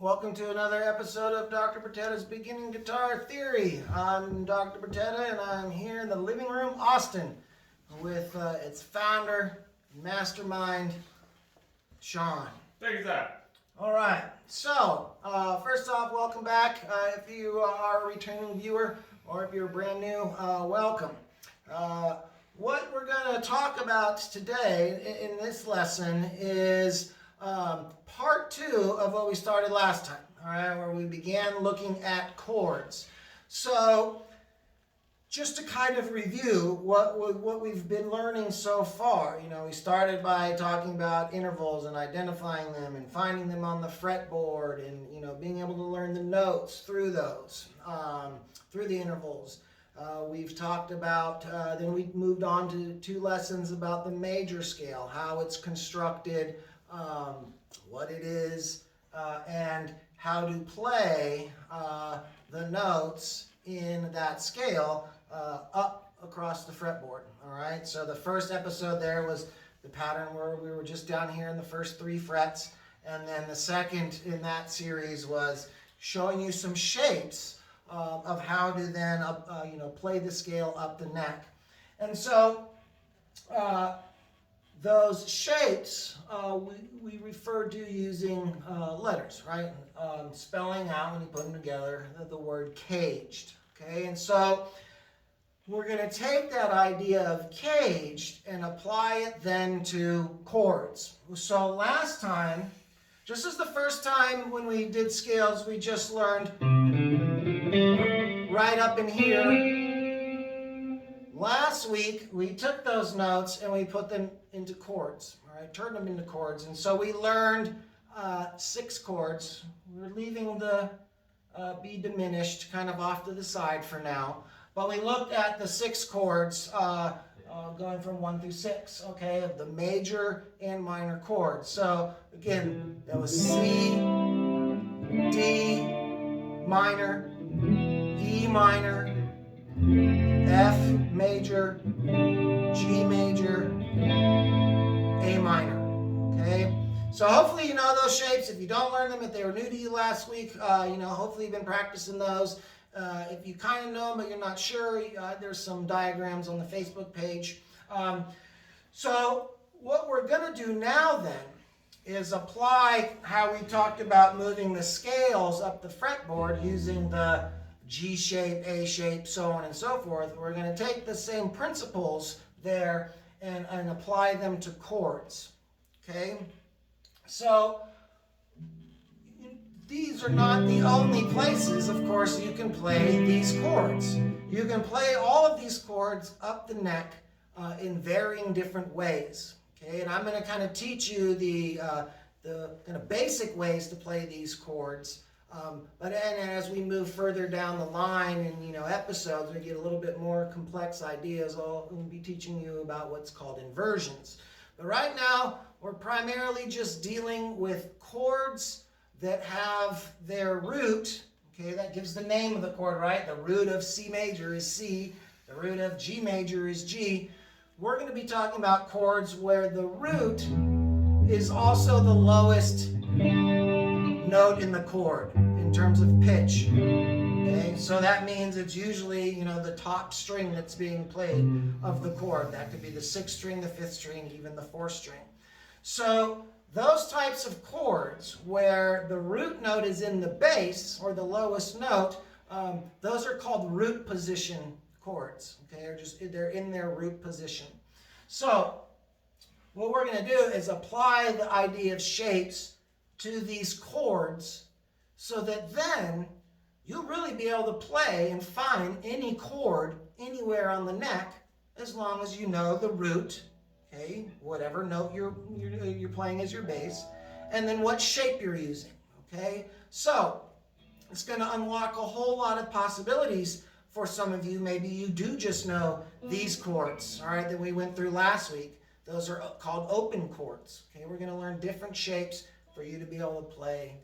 Welcome to another episode of Dr. Bertetta's Beginning Guitar Theory. I'm Dr. Bertetta and I'm here in the living room, Austin, with its founder, mastermind, Sean. Thank you, Zach. All right, so first off, welcome back. If you are a returning viewer or if you're brand new, welcome. What we're going to talk about today in this lesson is part 2 of what we started last time, all right, where we began looking at chords. So just to kind of review what we've been learning so far, we started by talking about intervals and identifying them and finding them on the fretboard and, being able to learn the notes through those, through the intervals. We've talked about, then we moved on to 2 lessons about the major scale, how it's constructed, what it is, and how to play the notes in that scale up across the fretboard. All right, so the first episode there was the pattern where we were just down here in the first 3 frets, and then the second in that series was showing you some shapes of how to then play the scale up the neck. And so those shapes we refer to using letters, right? Spelling out, when you put them together, the word caged. Okay, and so we're going to take that idea of caged and apply it then to chords. So last time, just as the first time when we did scales, we just learned right up in here. Last week, we took those notes and we put them into chords, all right, turned them into chords. And so we learned 6 chords. We're leaving the B diminished kind of off to the side for now. But we looked at the 6 chords going from 1 through 6, okay, of the major and minor chords. So again, that was C, D minor, E minor, F major, G major, A minor, okay? So hopefully you know those shapes. If you don't learn them, if they were new to you last week, hopefully you've been practicing those. If you kind of know them but you're not sure, there's some diagrams on the Facebook page. So what we're going to do now then is apply how we talked about moving the scales up the fretboard using the G shape, A shape, so on and so forth. We're going to take the same principles there and apply them to chords. Okay? So these are not the only places, of course, you can play these chords. You can play all of these chords up the neck in varying different ways. Okay? And I'm going to kind of teach you the kind of basic ways to play these chords. But then as we move further down the line in episodes, we get a little bit more complex ideas. I'll be teaching you about what's called inversions. But right now, we're primarily just dealing with chords that have their root. Okay, that gives the name of the chord, right? The root of C major is C. The root of G major is G. We're going to be talking about chords where the root is also the lowest note in the chord in terms of pitch. Okay, so that means it's usually the top string that's being played of the chord. That could be the 6th string, the 5th string, even the 4th string. So those types of chords where the root note is in the bass or the lowest note, those are called root position chords. Okay, they're in their root position. So what we're going to do is apply the idea of shapes to these chords so that then you'll really be able to play and find any chord anywhere on the neck as long as you know the root, okay, whatever note you're playing as your bass, and then what shape you're using, okay? So it's going to unlock a whole lot of possibilities for some of you. Maybe you do just know these chords, all right, that we went through last week. Those are called open chords, okay? We're going to learn different shapes for you to be able to play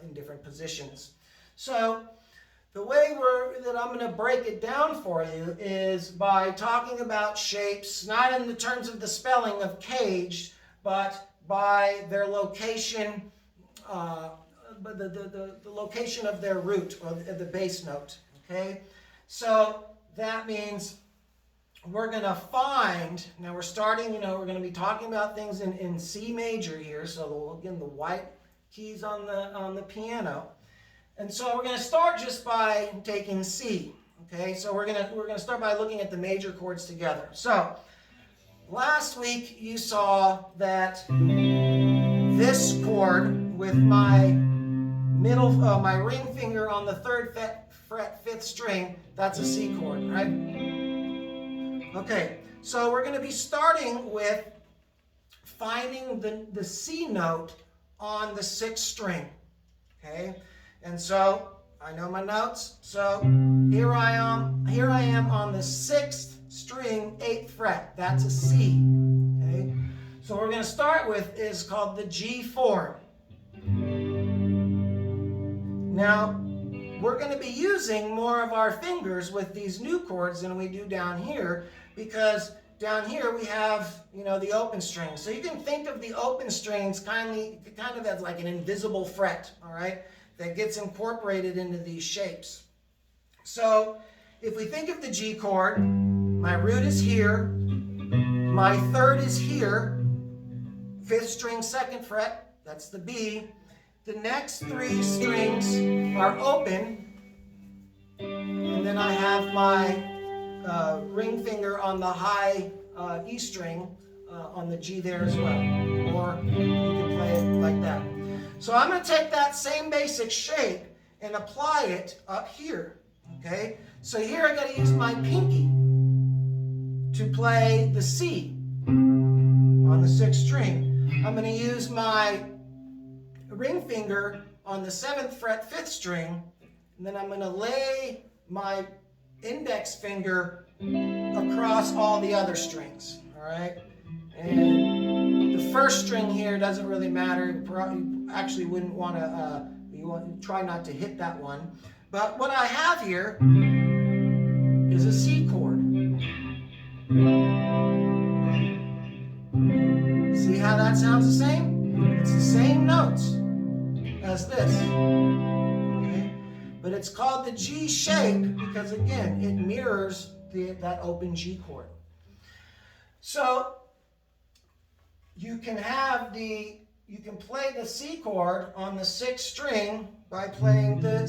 in different positions. So the way that I'm going to break it down for you is by talking about shapes, not in the terms of the spelling of caged, but by their location the location of their root or the bass note. Okay, so that means we're going to find, now we're starting, we're going to be talking about things in C major here. So again, the white keys on the piano. And so we're going to start just by taking C. Okay, so we're going to start by looking at the major chords together. So last week you saw that this chord with my my ring finger on the 3rd fret 5th string, that's a C chord, right? Okay, so we're going to be starting with finding the C note on the 6th string. Okay, and so I know my notes. So here I am on the 6th string, 8th fret. That's a C. Okay, so what we're going to start with is called the G form. Now, we're going to be using more of our fingers with these new chords than we do down here, because down here we have, the open strings. So you can think of the open strings kind of as like an invisible fret, all right, that gets incorporated into these shapes. So if we think of the G chord, my root is here, my 3rd is here, 5th string, 2nd fret, that's the B. The next 3 strings are open, and then I have my ring finger on the high E string on the G there as well, or you can play it like that. So I'm going to take that same basic shape and apply it up here. Okay, so here I got to use my pinky to play the C on the 6th string. I'm going to use my ring finger on the 7th fret 5th string, and then I'm going to lay my index finger across all the other strings. All right, and the 1st string here doesn't really matter. You actually wouldn't want to. You want to try not to hit that one. But what I have here is a C chord. See how that sounds the same? It's the same notes as this, okay? But it's called the G shape because, again, it mirrors that open G chord. So you can play the C chord on the 6th string by playing the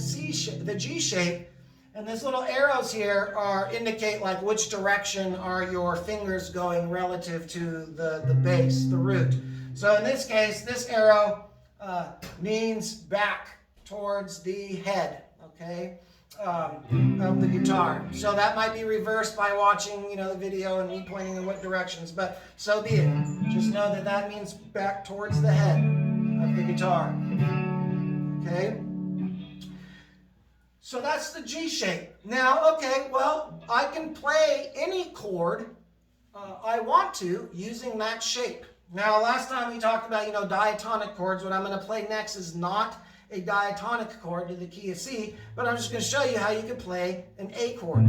G shape, and these little arrows here indicate like which direction are your fingers going relative to the bass, the root. So in this case, this arrow means back towards the head, okay, of the guitar. So that might be reversed by watching, the video and me pointing in what directions, but so be it. Just know that that means back towards the head of the guitar, okay? So that's the G shape. Now, okay, well, I can play any chord I want to using that shape. Now, last time we talked about, diatonic chords. What I'm going to play next is not a diatonic chord to the key of C, but I'm just going to show you how you can play an A chord.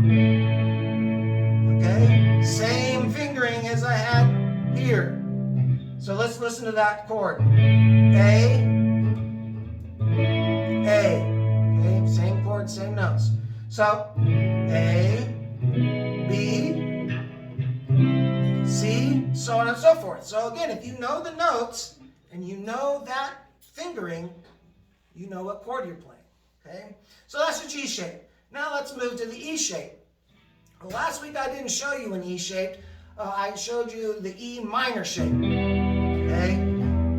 Okay? Same fingering as I had here. So let's listen to that chord. A, okay, same chord, same notes. So, A, B, C, so on and so forth. So again, if you know the notes and you know that fingering, you know what chord you're playing. Okay? So that's the G shape. Now let's move to the E shape. Well, last week I didn't show you an E shape. I showed you the E minor shape. Okay?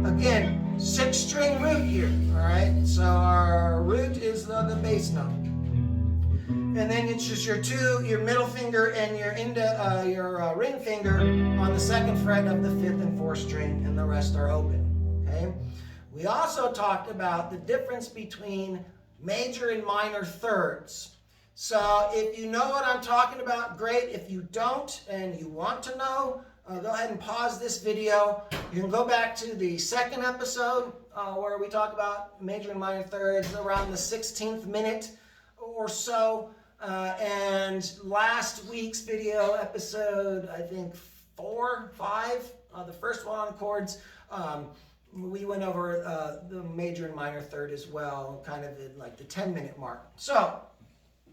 Again, 6th string root here. Alright? So our root is the bass note. And then it's just your middle finger and your ring finger on the 2nd fret of the 5th and 4th string, and the rest are open. Okay? We also talked about the difference between major and minor thirds. So if you know what I'm talking about, great. If you don't and you want to know, go ahead and pause this video. You can go back to the 2nd episode where we talk about major and minor thirds around the 16th minute or so. And last week's video episode, I think 4, 5, the first one on chords, we went over the major and minor third as well, kind of in like the 10-minute mark. So,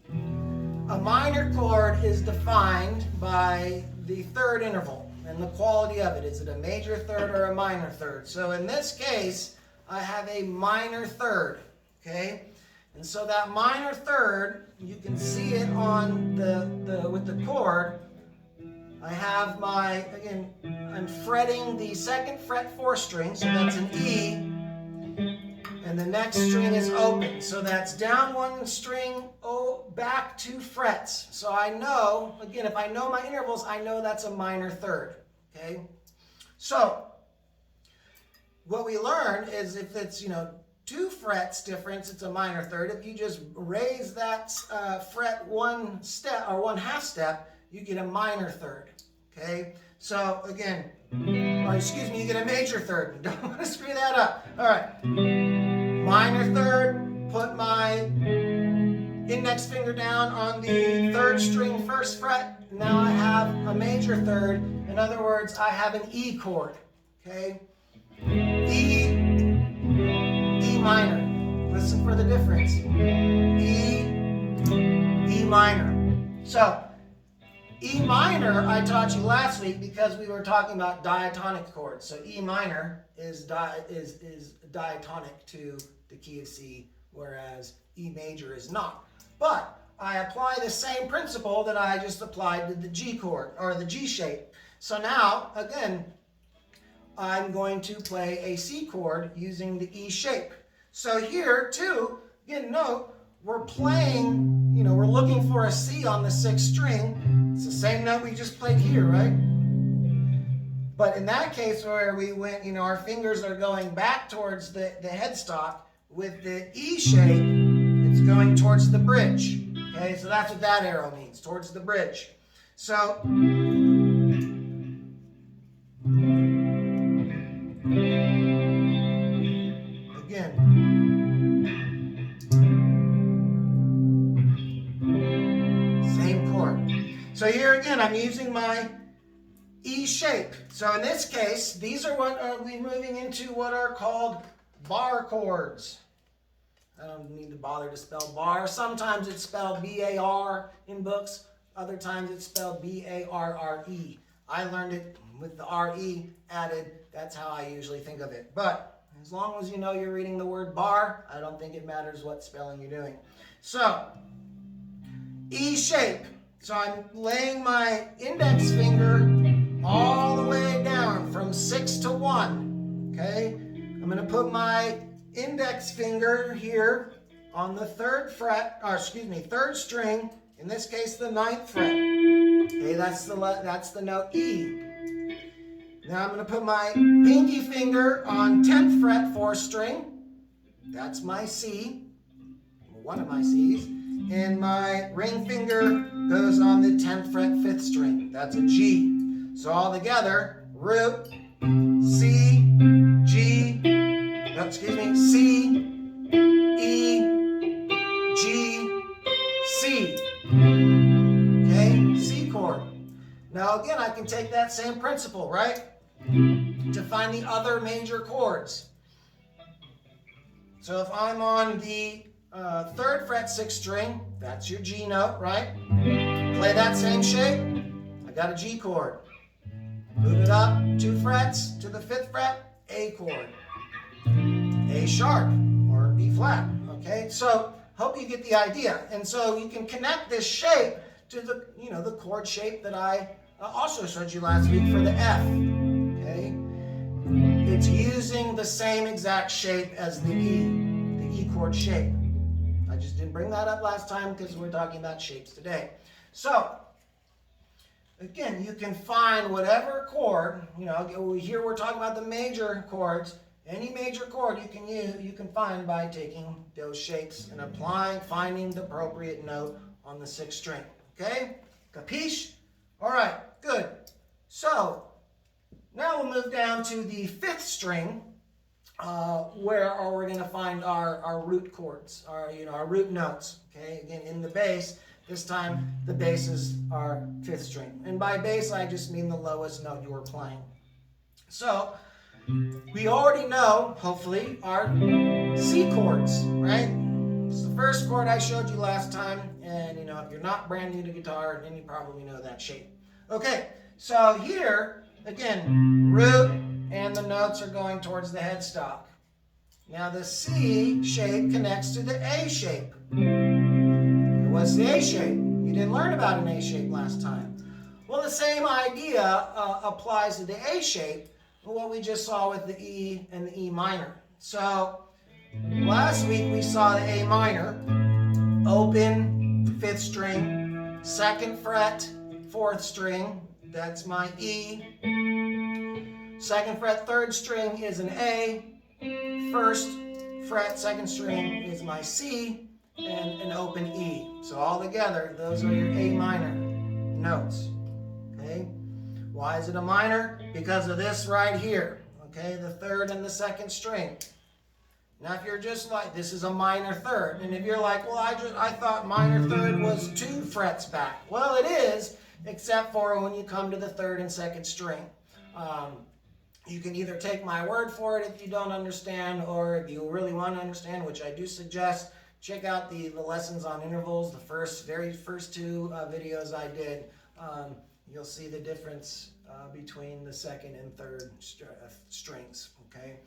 a minor chord is defined by the third interval and the quality of it. Is it a major third or a minor third? So in this case, I have a minor third, okay? And so that minor third, you can see it on with the chord. I have my, again, I'm fretting the second fret 4th string, so that's an E, and the next string is open, so that's down 1 string, back 2 frets. So I know, again, if I know my intervals, I know that's a minor third, okay? So, what we learn is if it's, 2 frets difference, it's a minor third. If you just raise that fret 1 step or 1/2 step, you get a minor third, okay? So again, you get a major third. Don't want to screw that up. All right, minor third, put my index finger down on the 3rd string 1st fret. Now I have a major third. In other words, I have an E chord, okay? E minor. Listen for the difference. E minor. So, E minor I taught you last week because we were talking about diatonic chords. So E minor is diatonic to the key of C, whereas E major is not. But I apply the same principle that I just applied to the G chord, or the G shape. So now, again, I'm going to play a C chord using the E shape. So here, too, again, note, we're playing, we're looking for a C on the 6th string. It's the same note we just played here, right? But in that case where we went, our fingers are going back towards the headstock, with the E shape, it's going towards the bridge. Okay, so that's what that arrow means, towards the bridge. So, again, same chord. So here again, I'm using my E shape. So in this case, these are what we're moving into what are called bar chords. I don't need to bother to spell bar. Sometimes it's spelled B-A-R in books. Other times it's spelled B-A-R-R-E. I learned it with the R-E added. That's how I usually think of it. But as long as you know you're reading the word bar, I don't think it matters what spelling you're doing. So, E shape. So I'm laying my index finger all the way down from 6 to 1. Okay? I'm going to put my index finger here on the 3rd fret, 3rd string, in this case the 9th fret. Okay, that's the note E. Now I'm going to put my pinky finger on 10th fret 4th string. That's my C, one of my C's. And my ring finger goes on the 10th fret 5th string. That's a G. So all together, root, C, G, C, E, G, C. Okay, C chord. Now again, I can take that same principle, right? To find the other major chords. So if I'm on the 3rd fret 6th string, that's your G note, right? Play that same shape, I got a G chord. Move it up 2 frets to the 5th fret, A chord. A sharp or B flat, okay? So hope you get the idea. And so you can connect this shape to the, the chord shape that I also showed you last week for the F, okay? It's using the same exact shape as the E chord shape. I just didn't bring that up last time because we're talking about shapes today. So, again, you can find whatever chord, here we're talking about the major chords. Any major chord you can find by taking those shapes and finding the appropriate note on the 6th string. Okay? Capiche? All right, good. So, now we'll move down to the 5th string, where we're going to find our root chords, our root notes. Okay? Again, in the bass, this time the basses are 5th string. And by bass, I just mean the lowest note you are playing. So, we already know, hopefully, our C chords, right? It's the first chord I showed you last time, and if you're not brand new to guitar, then you probably know that shape. Okay, so here, again, root, and the notes are going towards the headstock. Now the C shape connects to the A shape. What's the A shape? You didn't learn about an A shape last time. Well, the same idea applies to the A shape, what we just saw with the E and the E minor. So last week we saw the A minor, open 5th string, 2nd fret, 4th string, that's my E. 2nd fret, 3rd string is an A. 1st fret, 2nd string is my C, and an open E. So all together, those are your A minor notes. Okay? Why is it a minor? Because of this right here. Okay, the 3rd and the 2nd string. Now if you're just like, this is a minor 3rd, and if you're like, well, I thought minor 3rd was 2 frets back. Well, it is, except for when you come to the 3rd and 2nd string. You can either take my word for it if you don't understand, or if you really want to understand, which I do suggest, check out the lessons on intervals, the very first 2 videos I did. You'll see the difference between the 2nd and 3rd strings, okay,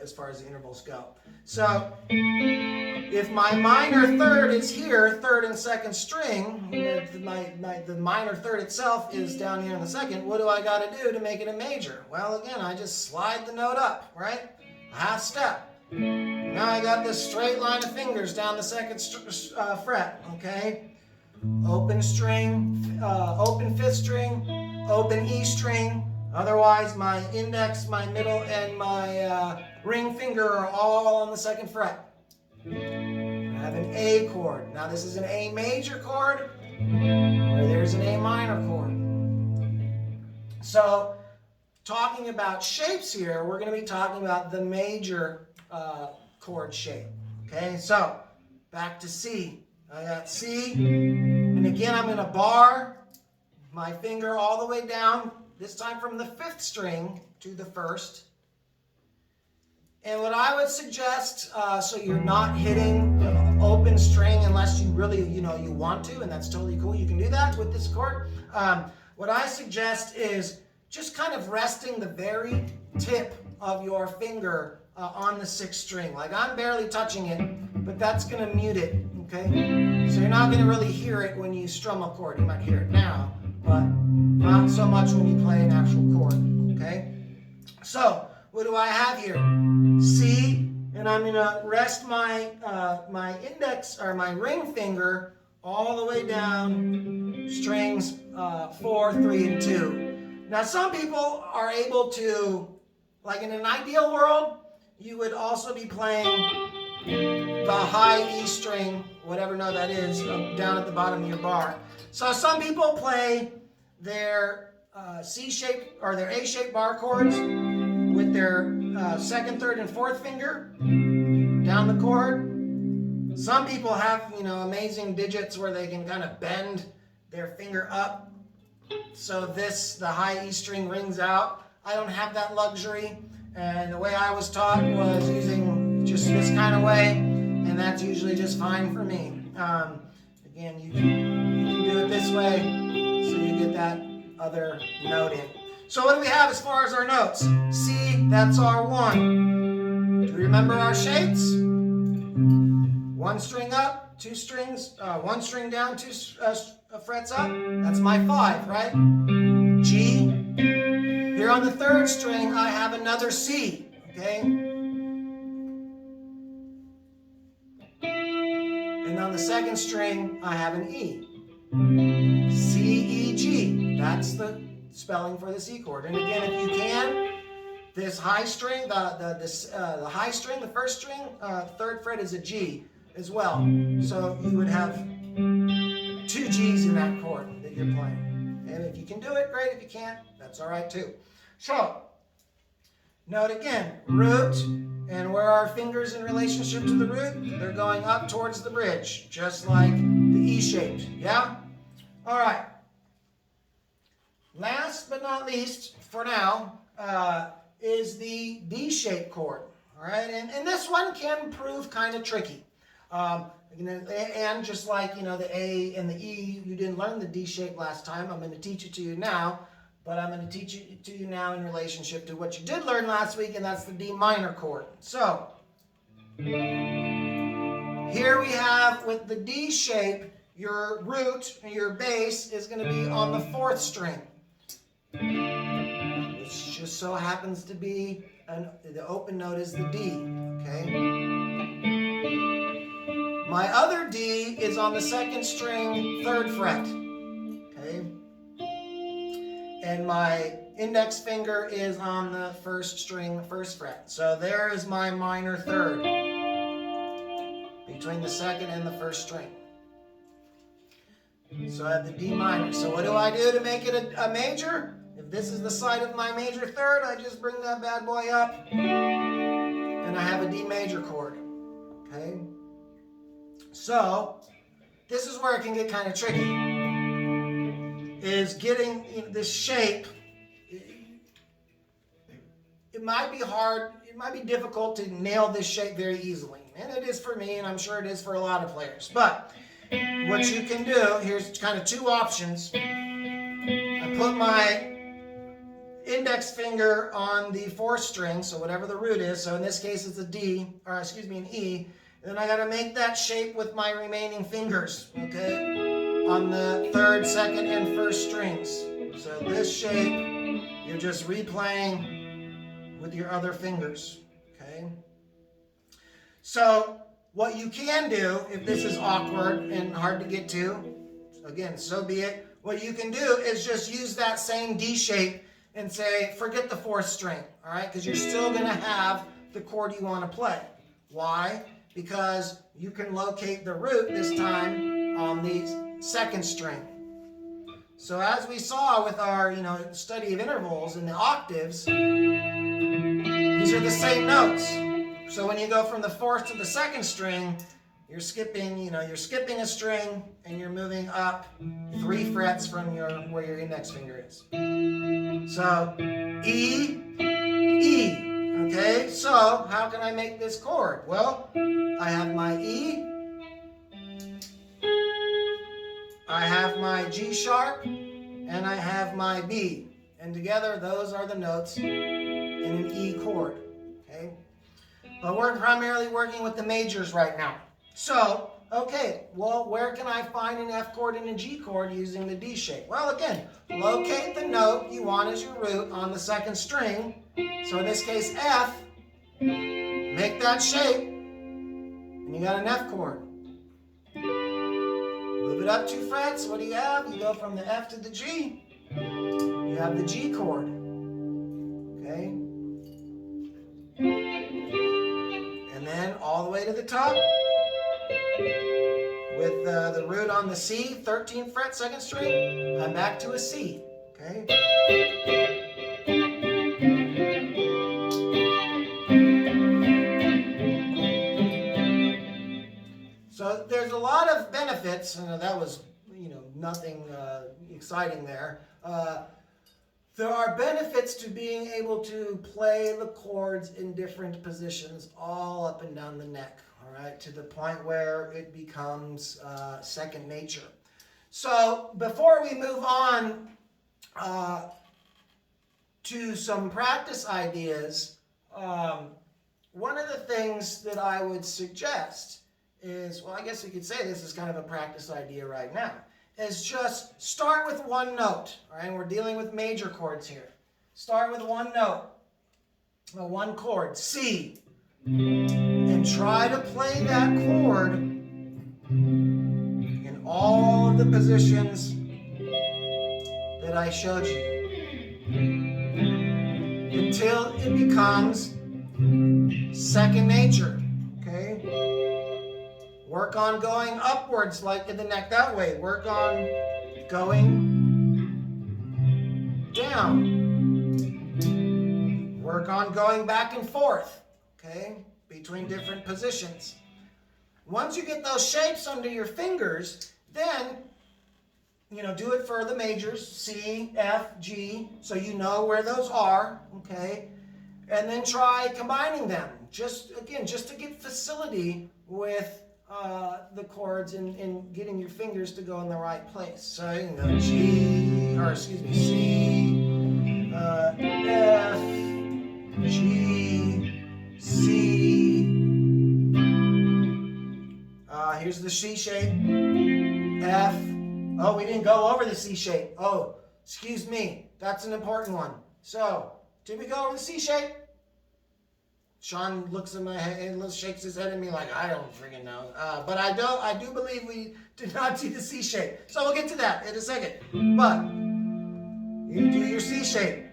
as far as the intervals go. So if my minor 3rd is here, 3rd and 2nd string, the minor 3rd itself is down here in the 2nd, what do I got to do to make it a major? Well, again, I just slide the note up, right? A half step. Now I got this straight line of fingers down the 2nd fret, okay? Open string, open 5th string, open E string. Otherwise, my index, my middle, and my ring finger are all on the 2nd fret. I have an A chord. Now this is an A major chord, or there's an A minor chord. So, talking about shapes here, we're going to be talking about the major chord shape. Okay, so back to C. I got C, and again I'm going to bar my finger all the way down, this time from the 5th string to the 1st. And what I would suggest, so you're not hitting the open string unless you really, you want to, and that's totally cool. You can do that with this chord. What I suggest is just kind of resting the very tip of your finger on the 6th string. Like I'm barely touching it, but that's going to mute it, okay? So you're not going to really hear it when you strum a chord. You might hear it now, but not so much when you play an actual chord, okay? So, what do I have here? C, and I'm going to rest my my index, or my ring finger, all the way down strings 4, 3, and 2. Now, some people are able to, like in an ideal world, you would also be playing the high E string, whatever note that is, down at the bottom of your bar. So some people play their C-shaped or their A-shaped bar chords with their 2nd, 3rd, and 4th finger down the chord. Some people have, amazing digits where they can kind of bend their finger up. So the high E string rings out. I don't have that luxury. And the way I was taught was using just this kind of way, and that's usually just fine for me. Again, you can do it this way, so you get that other note in. So what do we have as far as our notes? C, that's our 1. Do we remember our shapes? 1 string up, 2 strings, 1 string down, 2 frets up. That's my 5, right? G. Here on the 3rd string, I have another C, okay? And on the 2nd string, I have an E. C, E, G. That's the spelling for the C chord. And again, if you can, this high string, the high string, the 1st string, 3rd fret is a G as well. So you would have 2 G's in that chord that you're playing. And if you can do it, great. If you can't, that's all right too. So, note again, root, and where are our fingers in relationship to the root? They're going up towards the bridge, just like the E shaped, yeah? All right. Last but not least, for now, is the D-shaped chord. All right, and this one can prove kind of tricky. And just like, the A and the E, you didn't learn the D shape last time. I'm going to teach it to you now, but I'm going to teach it to you now in relationship to what you did learn last week, and that's the D minor chord. So, here we have with the D shape, your root, your bass is going to be on the 4th string. Which just so happens to be, the open note is the D, okay? My other D is on the 2nd string, 3rd fret, okay? And my index finger is on the 1st string, 1st fret. So there is my minor 3rd, between the 2nd and the 1st string. So I have the D minor. So what do I do to make it a major? If this is the side of my major 3rd, I just bring that bad boy up, and I have a D major chord, okay? So, this is where it can get kind of tricky, is getting this shape. It might be hard, it might be difficult to nail this shape very easily. And it is for me, and I'm sure it is for a lot of players. But, what you can do, here's kind of 2 options. I put my index finger on the 4th string, so whatever the root is, so in this case it's a D, or excuse me, an E. Then I got to make that shape with my remaining fingers, okay, on the 3rd, 2nd, and 1st strings. So this shape, you're just replaying with your other fingers, okay? So what you can do, if this is awkward and hard to get to, again, so be it. What you can do is just use that same D shape and say, forget the 4th string, all right? Because you're still going to have the chord you want to play. Why? Because you can locate the root this time on the 2nd string. So as we saw with our, study of intervals and the octaves, these are the same notes. So when you go from the 4th to the 2nd string, you're skipping a string and you're moving up 3 frets from where your index finger is. So E, E. Okay, so how can I make this chord? Well, I have my E, I have my G sharp, and I have my B. And together, those are the notes in an E chord. Okay, but we're primarily working with the majors right now. So, okay, well, where can I find an F chord and a G chord using the D shape? Well, again, locate the note you want as your root on the 2nd string. So in this case, F. Make that shape, and you got an F chord. Move it up 2 frets. What do you have? You go from the F to the G. You have the G chord. Okay? And then all the way to the top with the root on the C, 13th fret, 2nd string. I'm back to a C. Okay? So there's a lot of benefits, and that was, nothing exciting there. There are benefits to being able to play the chords in different positions all up and down the neck, all right, to the point where it becomes second nature. So before we move on to some practice ideas, one of the things that I would suggest is, well, I guess we could say this is kind of a practice idea right now, is just start with one note, all right? We're dealing with major chords here. Start with one note, one chord, C, and try to play that chord in all of the positions that I showed you until it becomes second nature, okay? Work on going upwards like in the neck that way. Work on going down. Work on going back and forth, okay, between different positions. Once you get those shapes under your fingers, then, do it for the majors, C, F, G, so you know where those are, okay? and then try combining them. Just to get facility with the chords and getting your fingers to go in the right place. So you can go C, F, G, C. Here's the C shape, F. Oh, we didn't go over the C shape. Oh, excuse me. That's an important one. So, did we go over the C shape? Sean looks at my head and shakes his head at me like, I don't freaking know. But I do believe we did not do the C shape. So we'll get to that in a second. But you do your C shape,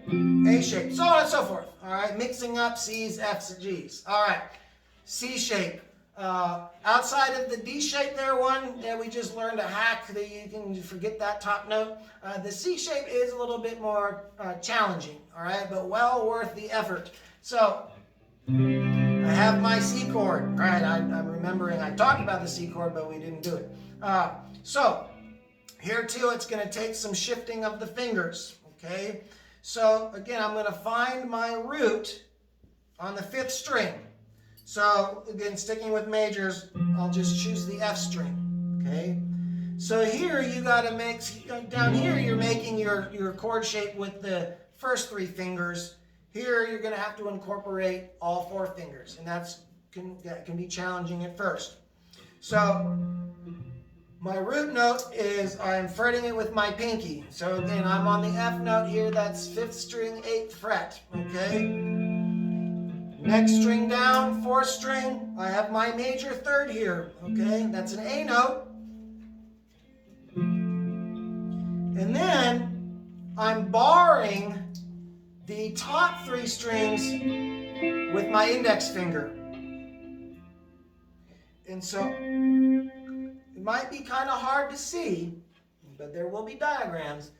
A shape, so on and so forth. All right, mixing up C's, F's, and G's. All right, C shape. Outside of the D shape there, one that we just learned a hack that you can forget that top note. The C shape is a little bit more challenging, all right, but well worth the effort. So I have my C chord, all right. I'm remembering I talked about the C chord, but we didn't do it. So here too, it's going to take some shifting of the fingers, okay. So again, I'm going to find my root on the 5th string. So again, sticking with majors, I'll just choose the F string, okay? So here you got to make, down here you're making your chord shape with the first 3 fingers. Here you're going to have to incorporate all 4 fingers, and that can be challenging at first. So my root note is I'm fretting it with my pinky. So again, I'm on the F note here, that's 5th string, 8th fret, okay? Next string down, 4th string, I have my major 3rd here, okay? That's an A note. And then I'm barring the top 3 strings with my index finger. And so it might be kind of hard to see, but there will be diagrams,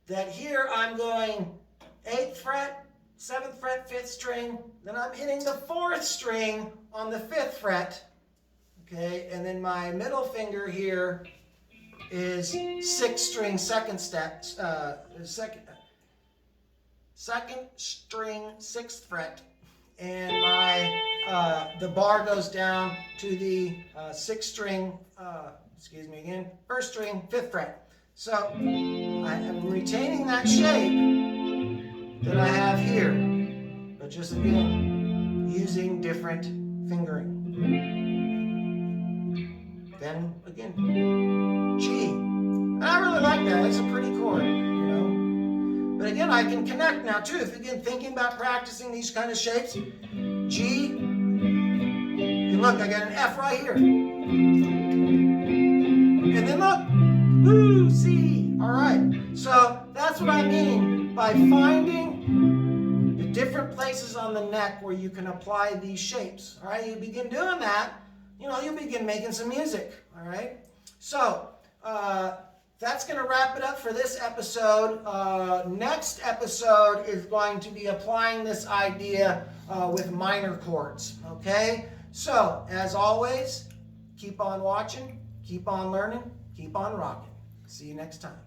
that here I'm going 8th fret, 7th fret, 5th string, then I'm hitting the 4th string on the 5th fret, okay, and then my middle finger here is 6th string, 2nd string, 6th fret, and the bar goes down to the 6th string, 1st string, 5th fret. So I am retaining that shape that I have here, but just again using different fingering. Then again, G. And I really like that. It's a pretty chord, you know. But again, I can connect now too. If again thinking about practicing these kind of shapes, G. And look, I got an F right here. And then look, woo, C. All right. So that's what I mean by finding the different places on the neck where you can apply these shapes. All right, you begin doing that, you know, you'll begin making some music. All right, so that's going to wrap it up for this episode. Next episode is going to be applying this idea with minor chords. Okay, so as always, keep on watching, keep on learning, keep on rocking. See you next time.